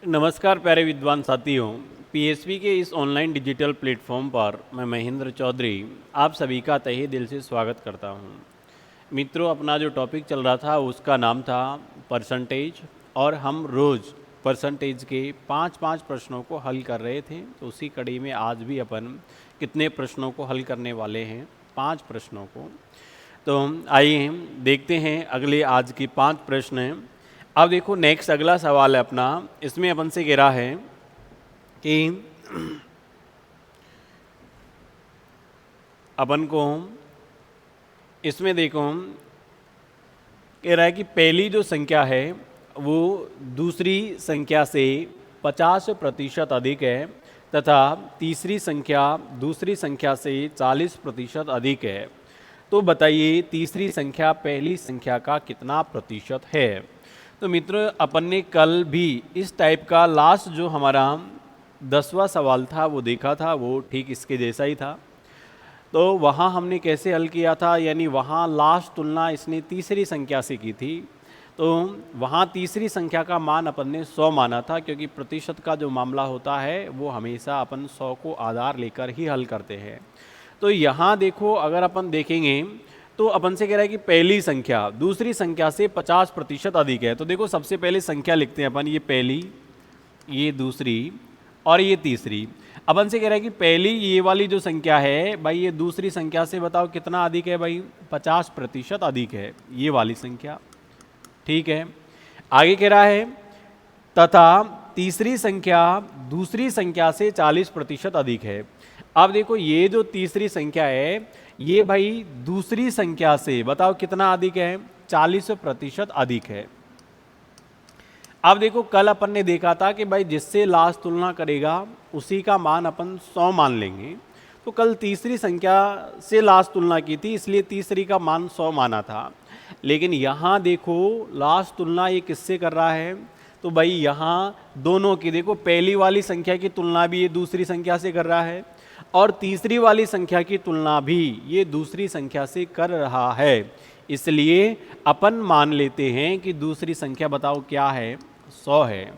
नमस्कार प्यारे विद्वान साथियों। पीएसपी के इस ऑनलाइन डिजिटल प्लेटफॉर्म पर मैं महेंद्र चौधरी आप सभी का तहे दिल से स्वागत करता हूं। मित्रों, अपना जो टॉपिक चल रहा था उसका नाम था परसेंटेज, और हम रोज़ परसेंटेज के 5-5 प्रश्नों को हल कर रहे थे। तो उसी कड़ी में आज भी अपन कितने प्रश्नों को हल करने वाले हैं, 5 प्रश्नों को। तो आइए देखते हैं अगले आज की 5 प्रश्न हैं। अब देखो, नेक्स्ट अगला सवाल है अपना, इसमें अपन से कह रहा है कि अपन को इसमें देखो कह रहा है कि पहली जो संख्या है वो दूसरी संख्या से 50% अधिक है, तथा तीसरी संख्या दूसरी संख्या से 40% अधिक है। तो बताइए तीसरी संख्या पहली संख्या का कितना प्रतिशत है। तो मित्र, अपन ने कल भी इस टाइप का लास्ट जो हमारा 10वां सवाल था वो देखा था, वो ठीक इसके जैसा ही था। तो वहाँ हमने कैसे हल किया था, यानी वहाँ लास्ट तुलना इसने तीसरी संख्या से की थी। तो वहाँ तीसरी संख्या का मान अपन ने 100 माना था, क्योंकि प्रतिशत का जो मामला होता है वो हमेशा अपन 100 को आधार लेकर ही हल करते हैं। तो यहाँ देखो, अगर अपन देखेंगे तो अपन से कह रहा है कि पहली संख्या दूसरी संख्या से 50% अधिक है। तो देखो, सबसे पहले संख्या लिखते हैं अपन, ये पहली, ये दूसरी और ये तीसरी। अपन से कह रहा है कि पहली ये वाली जो संख्या है भाई, ये दूसरी संख्या से बताओ कितना अधिक है भाई, 50% अधिक है ये वाली संख्या। ठीक है, आगे कह रहा है तथा तीसरी संख्या दूसरी संख्या से 40% अधिक है। अब देखो, ये जो तीसरी संख्या है ये भाई दूसरी संख्या से बताओ कितना अधिक है, 40% अधिक है। अब देखो, कल अपन ने देखा था कि भाई जिससे लास्ट तुलना करेगा उसी का मान अपन 100 मान लेंगे। तो कल तीसरी संख्या से लास्ट तुलना की थी, इसलिए तीसरी का मान 100 माना था। लेकिन यहाँ देखो, लास्ट तुलना ये किससे कर रहा है, तो भाई यहाँ दोनों की देखो, पहली वाली संख्या की तुलना भी ये दूसरी संख्या से कर रहा है, और तीसरी वाली संख्या की तुलना भी ये दूसरी संख्या से कर रहा है। इसलिए अपन मान लेते हैं कि दूसरी संख्या बताओ क्या है, 100 है।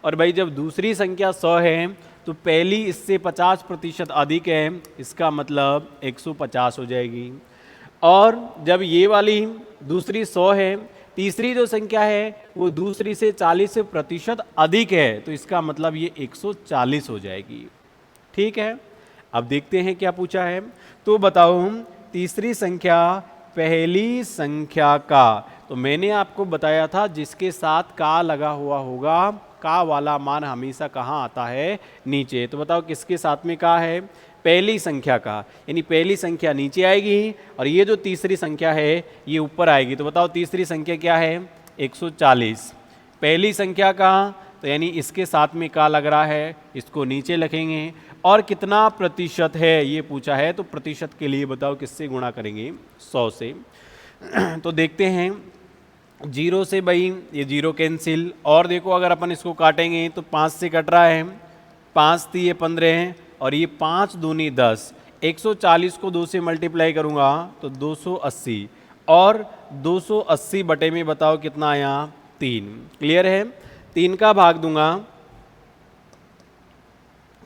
और भाई जब दूसरी संख्या 100 है तो पहली इससे 50% अधिक है, इसका मतलब 150 हो जाएगी। और जब ये वाली दूसरी 100 है, तीसरी जो संख्या है वो दूसरी से 40% अधिक है, तो इसका मतलब ये 140 हो जाएगी। ठीक है, अब देखते हैं क्या पूछा है। तो बताओ तीसरी संख्या पहली संख्या का, तो मैंने आपको बताया था जिसके साथ का लगा हुआ होगा, का वाला मान हमेशा कहाँ आता है, नीचे। तो बताओ किसके साथ में का है, पहली संख्या का, यानी पहली संख्या नीचे आएगी और ये जो तीसरी संख्या है ये ऊपर आएगी। तो बताओ तीसरी संख्या क्या है, 140। पहली संख्या का, तो यानी इसके साथ में का लग रहा है, इसको नीचे लिखेंगे। और कितना प्रतिशत है ये पूछा है, तो प्रतिशत के लिए बताओ किससे गुणा करेंगे, 100 से। तो देखते हैं, 0 से भाई ये 0 कैंसिल, और देखो अगर अपन इसको काटेंगे तो 5 से कट रहा है, 5 3 15 है, और ये 5 दूनी 10। 140 को 2 से मल्टीप्लाई करूँगा तो 280, और 280 बटे में बताओ कितना आया, 3। क्लियर है, 3 का भाग दूंगा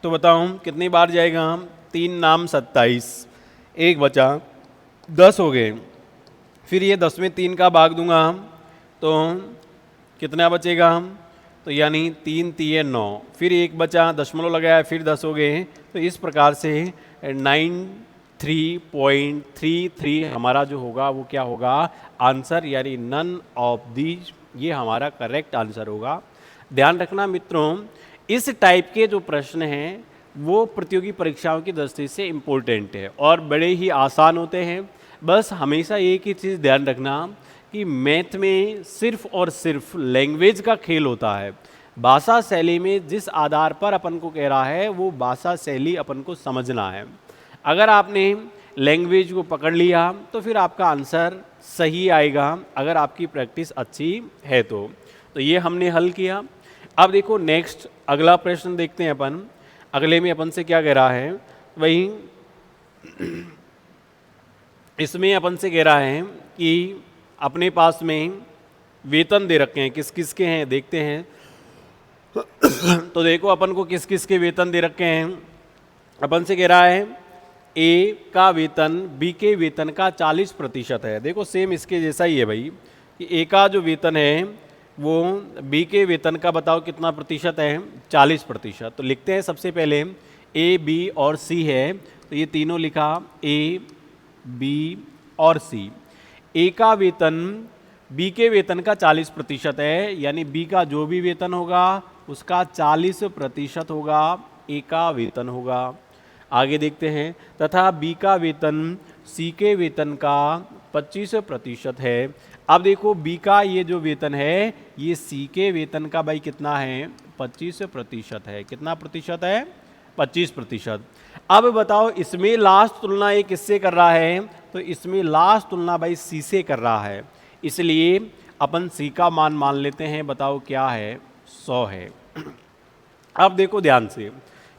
तो बताऊं कितनी बार जाएगा, 3 नाम 27, एक बचा, 10 हो गए। फिर ये 10 में 3 का भाग दूंगा तो कितना बचेगा, तो यानी 3 3 9, फिर एक बचा, दशमलव लगाया, फिर 10 हो गए। तो इस प्रकार से 93.33 हमारा जो होगा वो क्या होगा, आंसर, यानी नन ऑफ दीज, ये हमारा करेक्ट आंसर होगा। ध्यान रखना मित्रों, इस टाइप के जो प्रश्न हैं वो प्रतियोगी परीक्षाओं की दृष्टि से इम्पोर्टेंट है और बड़े ही आसान होते हैं। बस हमेशा एक ही चीज़ ध्यान रखना कि मैथ में सिर्फ और सिर्फ लैंग्वेज का खेल होता है। भाषा शैली में जिस आधार पर अपन को कह रहा है वो भाषा शैली अपन को समझना है। अगर आपने लैंग्वेज को पकड़ लिया तो फिर आपका आंसर सही आएगा, अगर आपकी प्रैक्टिस अच्छी है तो ये हमने हल किया। अब देखो नेक्स्ट अगला प्रश्न देखते हैं अपन। अगले में अपन से क्या कह रहा है, वही इसमें अपन से कह रहा है कि अपने पास में वेतन दे रखे हैं, किस किस के हैं देखते हैं। तो देखो अपन को किस किस के वेतन दे रखे हैं। अपन से कह रहा है ए का वेतन बी के वेतन का 40% है। देखो सेम इसके जैसा ही है भाई, कि ए का जो वेतन है वो बी के वेतन का बताओ कितना प्रतिशत है, 40%। तो लिखते हैं सबसे पहले ए बी और सी है, तो ये तीनों लिखा ए बी और सी। ए का वेतन बी के वेतन का 40% है, यानी बी का जो भी वेतन होगा उसका 40% होगा, ए का वेतन होगा। आगे देखते हैं, तथा बी का वेतन सी के वेतन का 25% है। अब देखो बी का ये जो वेतन है ये सी के वेतन का भाई कितना है, 25% है। कितना प्रतिशत है, 25%। अब बताओ इसमें लास्ट तुलना ये किससे कर रहा है, तो इसमें लास्ट तुलना भाई सी से कर रहा है, इसलिए अपन सी का मान मान लेते हैं। बताओ क्या है, 100 है। अब देखो ध्यान से,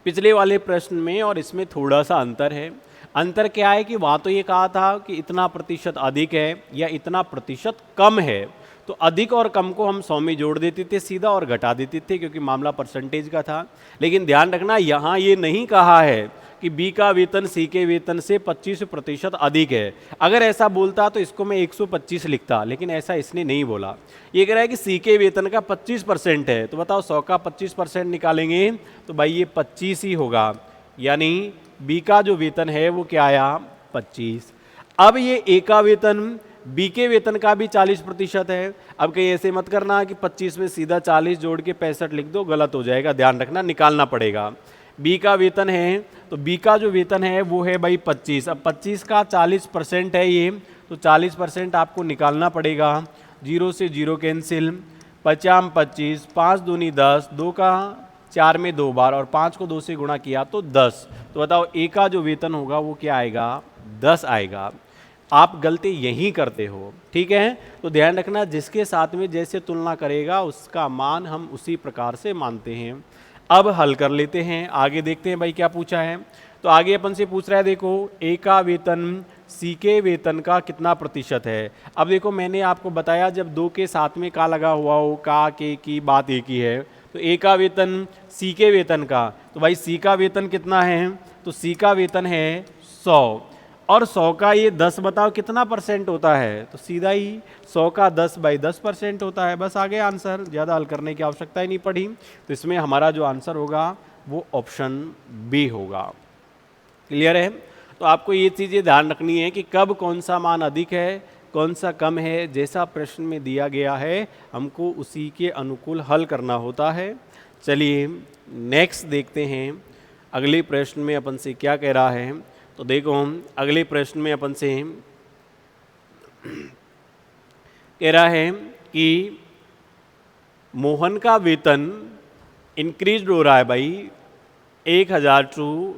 पिछले वाले प्रश्न में और इसमें थोड़ा सा अंतर है। अंतर क्या है कि वहाँ तो ये कहा था कि इतना प्रतिशत अधिक है या इतना प्रतिशत कम है, तो अधिक और कम को हम 100 में जोड़ देते थे सीधा और घटा देते थे, क्योंकि मामला परसेंटेज का था। लेकिन ध्यान रखना यहाँ ये नहीं कहा है कि बी का वेतन सी के वेतन से 25% अधिक है। अगर ऐसा बोलता तो इसको मैं 125 लिखता, लेकिन ऐसा इसने नहीं बोला। ये कह रहा है कि सी के वेतन का 25% है, तो बताओ 100 का 25% निकालेंगे तो भाई ये 25 ही होगा, यानी बी का जो वेतन है वो क्या आया, 25। अब ये ए का वेतन बी के वेतन का भी 40% है। अब कहीं ऐसे मत करना कि 25 में सीधा 40 जोड़ के 65 लिख दो, गलत हो जाएगा, ध्यान रखना, निकालना पड़ेगा। बी का वेतन है, तो बी का जो वेतन है वो है भाई 25। अब 25 का 40% है ये, तो 40% आपको निकालना पड़ेगा। 0 से 0 कैंसिल, 50 25, 5 दूनी 10, 2 का 4 में 2 बार और 5 को 2 से गुणा किया तो 10। तो बताओ ए का जो वेतन होगा वो क्या आएगा, 10 आएगा। आप गलती यही करते हो, ठीक है। तो ध्यान रखना, जिसके साथ में जैसे तुलना करेगा उसका मान हम उसी प्रकार से मानते हैं। अब हल कर लेते हैं, आगे देखते हैं भाई क्या पूछा है। तो आगे अपन से पूछ रहा है, देखो ए का वेतन सी के वेतन का कितना प्रतिशत है। अब देखो मैंने आपको बताया जब दो के साथ में का लगा हुआ हो, का के की बात एक ही है। तो ए का वेतन सी के वेतन का, तो भाई सी का वेतन कितना है, तो सी का वेतन है 100, और 100 का ये 10 बताओ कितना परसेंट होता है, तो सीधा ही 100 का 10/10% होता है। बस आगे आंसर, ज़्यादा हल करने की आवश्यकता ही नहीं पड़ी। तो इसमें हमारा जो आंसर होगा वो ऑप्शन बी होगा। क्लियर है। तो आपको ये चीज़ें ध्यान रखनी है कि कब कौन सा मान अधिक है कौन सा कम है, जैसा प्रश्न में दिया गया है हमको उसी के अनुकूल हल करना होता है। चलिए नेक्स्ट देखते हैं, अगले प्रश्न में अपन से क्या कह रहा है। तो देखो अगले प्रश्न में अपन से कह रहा है कि मोहन का वेतन इंक्रीज हो रहा है भाई 1000 टू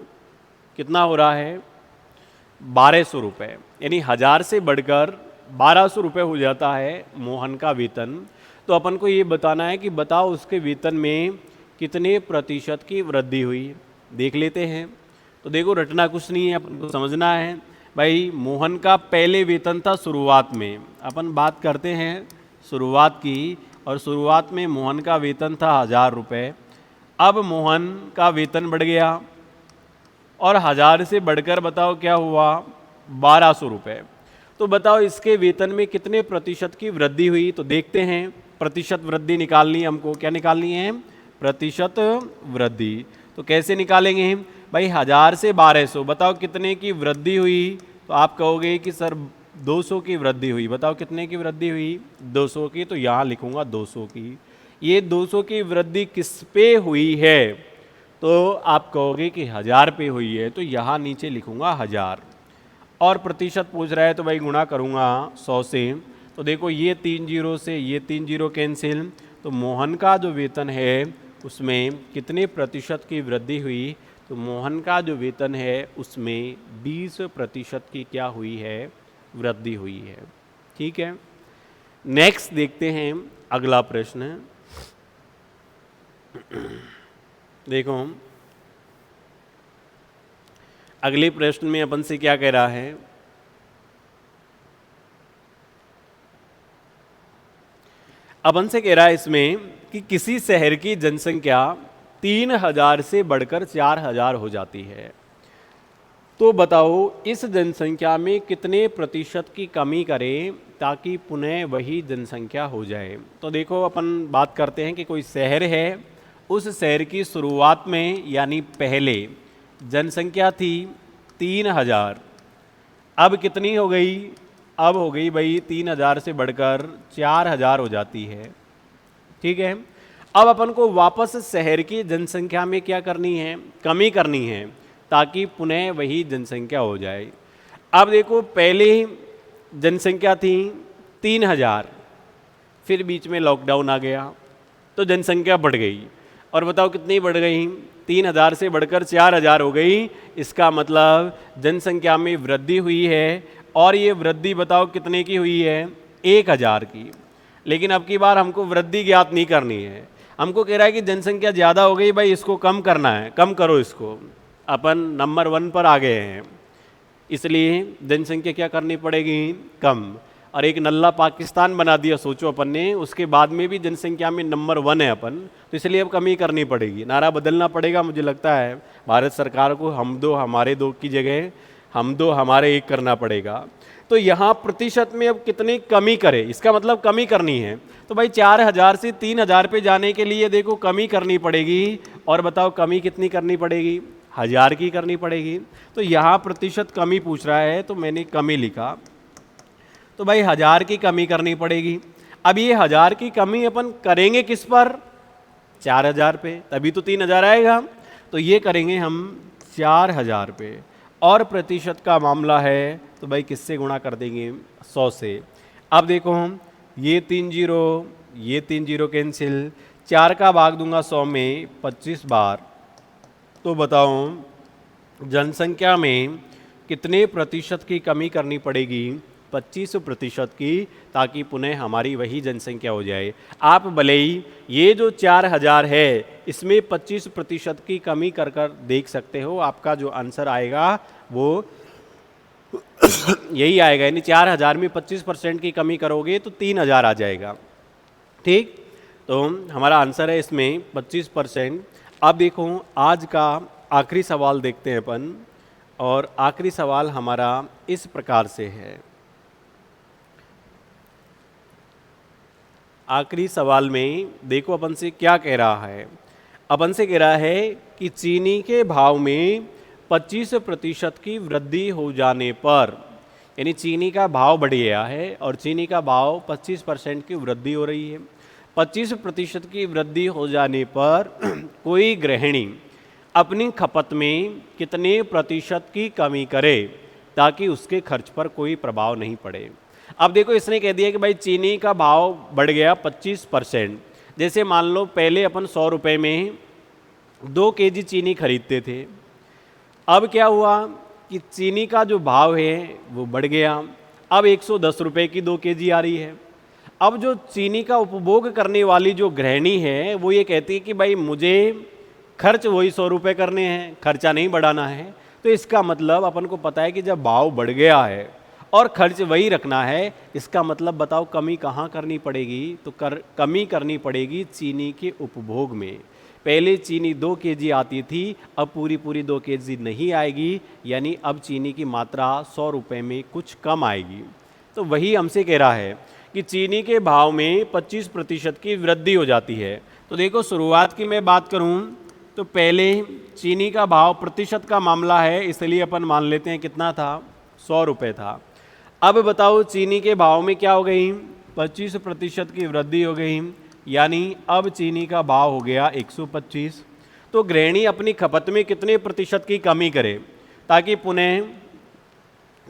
कितना हो रहा है 1200 रुपये, यानी 1000 से बढ़कर 1200 रुपये हो जाता है मोहन का वेतन। तो अपन को ये बताना है कि बताओ उसके वेतन में कितने प्रतिशत की वृद्धि हुई। देख लेते हैं। तो देखो रटना कुछ नहीं है, अपन को समझना है भाई। मोहन का पहले वेतन था शुरुआत में, अपन बात करते हैं शुरुआत की, और शुरुआत में मोहन का वेतन था 1000 रुपये। अब मोहन का वेतन बढ़ गया और 1000 से बढ़कर बताओ क्या हुआ 1200 रुपये। तो बताओ इसके वेतन में कितने प्रतिशत की वृद्धि हुई। तो देखते हैं, प्रतिशत वृद्धि निकालनी है हमको। क्या निकालनी है, प्रतिशत वृद्धि। तो कैसे निकालेंगे भाई, 1000 से 1200 बताओ कितने की वृद्धि हुई। तो आप कहोगे कि सर 200 की वृद्धि हुई। बताओ कितने की वृद्धि हुई, 200 की। तो यहाँ लिखूंगा 200 की। ये 200 की वृद्धि किस पे हुई है, तो आप कहोगे कि 1000 पे हुई है, तो यहाँ नीचे लिखूंगा 1000। और प्रतिशत पूछ रहा है तो भाई गुणा करूँगा 100 से। तो देखो ये 3 जीरो से ये 3 जीरो कैंसिल, तो मोहन का जो वेतन है उसमें कितने प्रतिशत की वृद्धि हुई। तो मोहन का जो वेतन है उसमें 20% की क्या हुई है, वृद्धि हुई है। ठीक है। नेक्स्ट देखते हैं अगला प्रश्न। देखो अगले प्रश्न में अपन से क्या कह रहा है, अब हमसे कह रहा है इसमें कि किसी शहर की जनसंख्या 3000 से बढ़कर 4000 हो जाती है, तो बताओ इस जनसंख्या में कितने प्रतिशत की कमी करें ताकि पुनः वही जनसंख्या हो जाए। तो देखो अपन बात करते हैं कि कोई शहर है, उस शहर की शुरुआत में यानी पहले जनसंख्या थी 3000, अब कितनी हो गई, अब हो गई भाई 3000 से बढ़कर 4000 हो जाती है। ठीक है, अब अपन को वापस शहर की जनसंख्या में क्या करनी है, कमी करनी है ताकि पुनः वही जनसंख्या हो जाए। अब देखो पहले जनसंख्या थी 3000, फिर बीच में लॉकडाउन आ गया तो जनसंख्या बढ़ गई, और बताओ कितनी बढ़ गई, 3000 से बढ़कर 4000 हो गई। इसका मतलब जनसंख्या में वृद्धि हुई है, और ये वृद्धि बताओ कितने की हुई है, 1000 की। लेकिन अब की बार हमको वृद्धि ज्ञात नहीं करनी है, हमको कह रहा है कि जनसंख्या ज़्यादा हो गई भाई, इसको कम करना है, कम करो इसको। अपन नंबर 1 पर आ गए हैं, इसलिए जनसंख्या क्या करनी पड़ेगी, कम। और एक नल्ला पाकिस्तान बना दिया सोचो अपन ने, उसके बाद में भी जनसंख्या में नंबर 1 है अपन, तो इसलिए अब कमी करनी पड़ेगी, नारा बदलना पड़ेगा। मुझे लगता है भारत सरकार को हम दो हमारे दो की जगह हम दो हमारे एक करना पड़ेगा। तो यहाँ प्रतिशत में अब कितनी कमी करे, इसका मतलब कमी करनी है, तो भाई 4000 से 3000 पे जाने के लिए देखो कमी करनी पड़ेगी। और बताओ कमी कितनी करनी पड़ेगी, 1000 की करनी पड़ेगी। तो यहाँ प्रतिशत कमी पूछ रहा है तो मैंने कमी लिखा, तो भाई 1000 की कमी करनी पड़ेगी। अब ये 1000 की कमी अपन करेंगे किस पर, 4000 पे, तभी तो 3000 आएगा। तो ये करेंगे हम 4000 पे, और प्रतिशत का मामला है तो भाई किससे गुणा कर देंगे, 100 से। अब देखो हम ये 3 जीरो, ये 3 जीरो कैंसिल, 4 का भाग दूंगा 100 में 25 बार, तो बताओ जनसंख्या में कितने प्रतिशत की कमी करनी पड़ेगी, 25% की, ताकि पुनः हमारी वही जनसंख्या हो जाए। आप भले ही ये जो 4000 है इसमें 25% की कमी कर कर देख सकते हो, आपका जो आंसर आएगा वो यही आएगा, यानी 4000 में 25% की कमी करोगे तो 3000 आ जाएगा। ठीक, तो हमारा आंसर है इसमें 25%। अब देखो आज का आखिरी सवाल देखते हैं अपन, और आखिरी सवाल हमारा इस प्रकार से है। आखिरी सवाल में देखो अपन से क्या कह रहा है, अपन से कह रहा है कि चीनी के भाव में 25% की वृद्धि हो जाने पर, यानी चीनी का भाव बढ़ गया है और चीनी का भाव 25% की वृद्धि हो रही है, 25% की वृद्धि हो जाने पर कोई गृहिणी अपनी खपत में कितने प्रतिशत की कमी करे ताकि उसके खर्च पर कोई प्रभाव नहीं पड़े। अब देखो इसने कह दिया कि भाई चीनी का भाव बढ़ गया 25%। जैसे मान लो पहले अपन 100 रुपये में 2 केजी चीनी खरीदते थे, अब क्या हुआ कि चीनी का जो भाव है वो बढ़ गया, अब 110 रुपये की 2 केजी आ रही है। अब जो चीनी का उपभोग करने वाली जो गृहिणी है वो ये कहती है कि भाई मुझे खर्च वही 100 रुपये करने हैं, खर्चा नहीं बढ़ाना है। तो इसका मतलब अपन को पता है कि जब भाव बढ़ गया है और खर्च वही रखना है, इसका मतलब बताओ कमी कहाँ करनी पड़ेगी, तो कमी करनी पड़ेगी चीनी के उपभोग में। पहले चीनी 2 केजी आती थी, अब पूरी 2 केजी नहीं आएगी, यानी अब चीनी की मात्रा 100 रुपये में कुछ कम आएगी। तो वही हमसे कह रहा है कि चीनी के भाव में 25% की वृद्धि हो जाती है। तो देखो शुरुआत की मैं बात करूं तो पहले चीनी का भाव प्रतिशत का मामला है, इसलिए अपन मान लेते हैं कितना था, 100 रुपये था। अब बताओ चीनी के भाव में क्या हो गई, 25% की वृद्धि हो गई, यानी अब चीनी का भाव हो गया 125। तो गृहिणी अपनी खपत में कितने प्रतिशत की कमी करे ताकि पुनः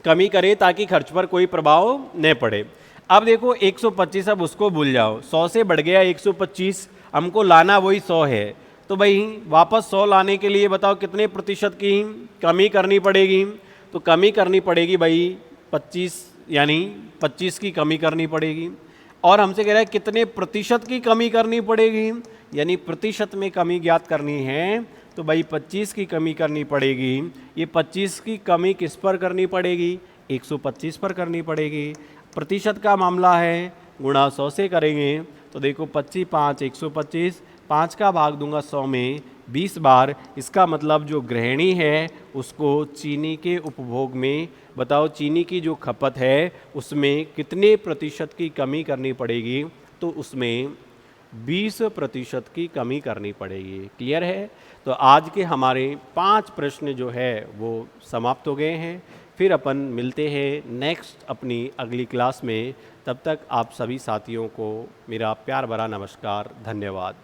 कमी करे ताकि खर्च पर कोई प्रभाव न पड़े। अब देखो 125, अब उसको भूल जाओ, 100 से बढ़ गया 125, हमको लाना वही 100 है, तो भाई वापस 100 लाने के लिए बताओ कितने प्रतिशत की कमी करनी पड़ेगी, तो कमी करनी पड़ेगी भाई 25, यानी 25 की कमी करनी पड़ेगी। और हमसे कह रहा है कितने प्रतिशत की कमी करनी पड़ेगी, यानी प्रतिशत में कमी ज्ञात करनी है, तो भाई 25 की कमी करनी पड़ेगी। ये 25 की कमी किस पर करनी पड़ेगी, 125 पर करनी पड़ेगी। प्रतिशत का मामला है, गुणा 100 से करेंगे तो देखो 25 5 125, 5 का भाग दूंगा 100 में 20 बार। इसका मतलब जो गृहिणी है उसको चीनी के उपभोग में, बताओ चीनी की जो खपत है उसमें कितने प्रतिशत की कमी करनी पड़ेगी, तो उसमें 20% की कमी करनी पड़ेगी। क्लियर है? तो आज के हमारे 5 प्रश्न जो है वो समाप्त हो गए हैं। फिर अपन मिलते हैं नेक्स्ट अपनी अगली क्लास में। तब तक आप सभी साथियों को मेरा प्यार भरा नमस्कार, धन्यवाद।